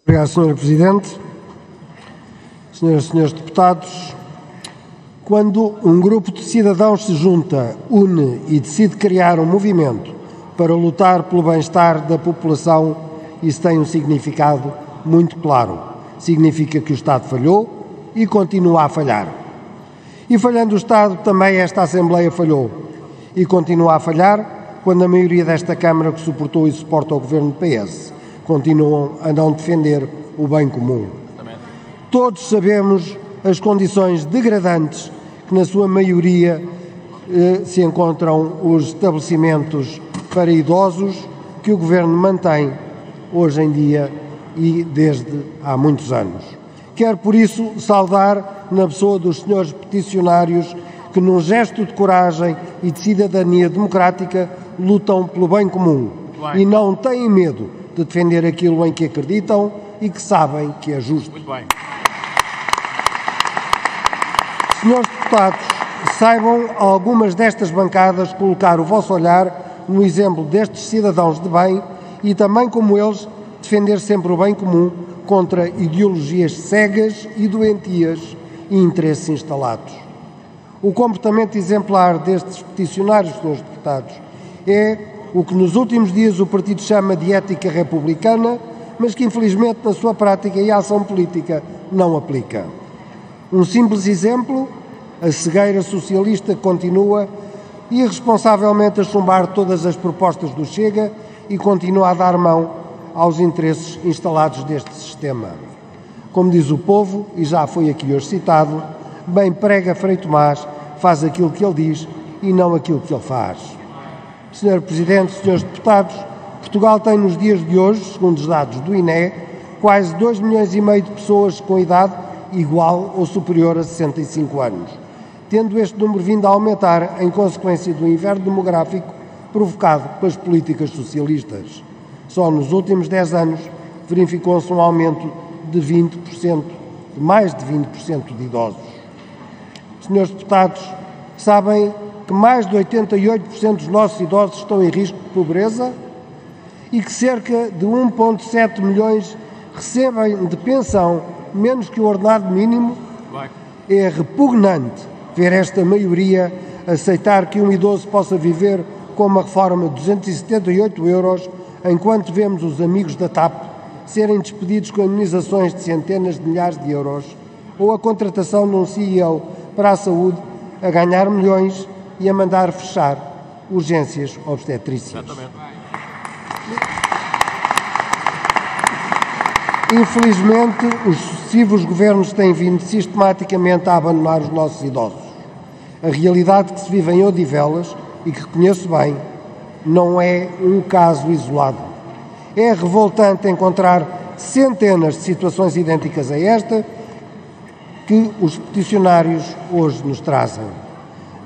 Obrigado, Sr. Presidente. Senhoras e senhores deputados, quando um grupo de cidadãos se junta, une e decide criar um movimento para lutar pelo bem-estar da população, isso tem um significado muito claro. Significa que o Estado falhou e continua a falhar. E falhando o Estado, também esta Assembleia falhou e continua a falhar quando a maioria desta Câmara, que suportou e suporta o Governo do PS, continuam a não defender o bem comum. Todos sabemos as condições degradantes que, na sua maioria, se encontram os estabelecimentos para idosos que o Governo mantém hoje em dia e desde há muitos anos. Quero, por isso, saudar na pessoa dos senhores peticionários que, num gesto de coragem e de cidadania democrática, lutam pelo bem comum e não têm medo de defender aquilo em que acreditam e que sabem que é justo. Muito bem. Senhores deputados, saibam algumas destas bancadas colocar o vosso olhar no exemplo destes cidadãos de bem e também, como eles, defender sempre o bem comum contra ideologias cegas e doentias e interesses instalados. O comportamento exemplar destes peticionários, senhores deputados, é o que nos últimos dias o partido chama de ética republicana, mas que infelizmente na sua prática e ação política não aplica. Um simples exemplo, a cegueira socialista continua irresponsavelmente a chumbar todas as propostas do Chega e continua a dar mão aos interesses instalados deste sistema. Como diz o povo, e já foi aqui hoje citado, bem prega Frei Tomás, faz aquilo que ele diz e não aquilo que ele faz. Senhor Presidente, senhores deputados, Portugal tem nos dias de hoje, segundo os dados do INE, quase 2,5 milhões de pessoas com idade igual ou superior a 65 anos, tendo este número vindo a aumentar em consequência do inverno demográfico provocado pelas políticas socialistas. Só nos últimos 10 anos verificou-se um aumento de 20%, de mais de 20% de idosos. Senhores deputados, sabem que mais de 88% dos nossos idosos estão em risco de pobreza e que cerca de 1,7 milhões recebem de pensão menos que o ordenado mínimo? É repugnante ver esta maioria aceitar que um idoso possa viver com uma reforma de 278 euros, enquanto vemos os amigos da TAP serem despedidos com indemnizações de centenas de milhares de euros, ou a contratação de um CEO para a saúde a ganhar milhões e a mandar fechar urgências obstetrícias. Infelizmente, os sucessivos governos têm vindo sistematicamente a abandonar os nossos idosos. A realidade que se vive em Odivelas, e que conheço bem, não é um caso isolado. É revoltante encontrar centenas de situações idênticas a esta que os peticionários hoje nos trazem.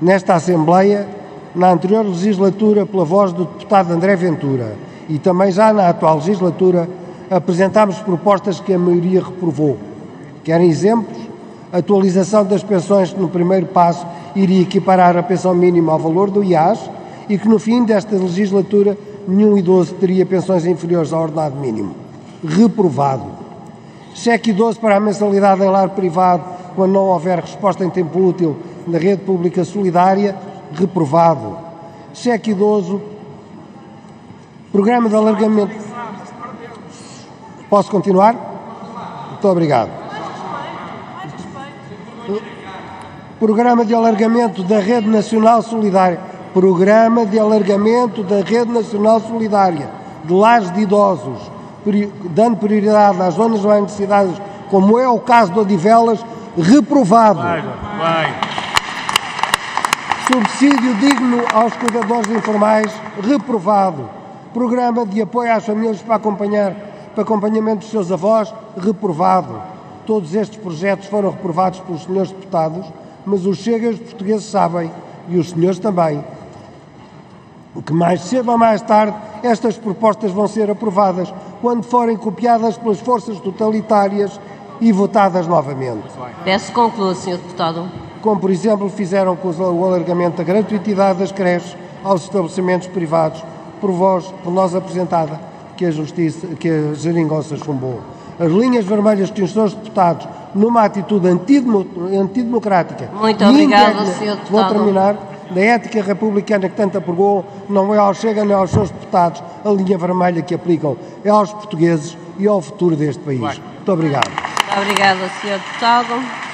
Nesta Assembleia, na anterior legislatura, pela voz do deputado André Ventura, e também já na atual legislatura, apresentámos propostas que a maioria reprovou. Querem exemplos? Atualização das pensões, que no primeiro passo iria equiparar a pensão mínima ao valor do IAS e que no fim desta legislatura nenhum idoso teria pensões inferiores ao ordenado mínimo. Reprovado. Cheque idoso para a mensalidade em lar privado quando não houver resposta em tempo útil na rede pública solidária. Reprovado. Cheque idoso. Programa de alargamento. Posso continuar? Muito obrigado. Programa de alargamento da Rede Nacional Solidária. Programa de alargamento da Rede Nacional Solidária de lares de idosos, dando prioridade às zonas mais necessitadas, como é o caso de Odivelas, reprovado. Subsídio digno aos cuidadores informais, reprovado. Programa de apoio às famílias para acompanhamento dos seus avós, reprovado. Todos estes projetos foram reprovados pelos senhores deputados, mas os Chega e os portugueses sabem, e os senhores também, que mais cedo ou mais tarde estas propostas vão ser aprovadas, quando forem copiadas pelas forças totalitárias e votadas novamente. Peço que conclua, Sr. Deputado. Como, por exemplo, fizeram com o alargamento da gratuitidade das creches aos estabelecimentos privados, por nós apresentada, que a Geringonça chumbou. as linhas vermelhas que os senhores deputados, numa atitude antidemocrática. Muito obrigado, Sr. Deputado. Vou terminar. Da ética republicana que tanto apregou, não é ao Chega nem aos seus deputados a linha vermelha que aplicam, é aos portugueses e ao futuro deste país. Muito obrigado. Muito obrigada, Sr. Deputado.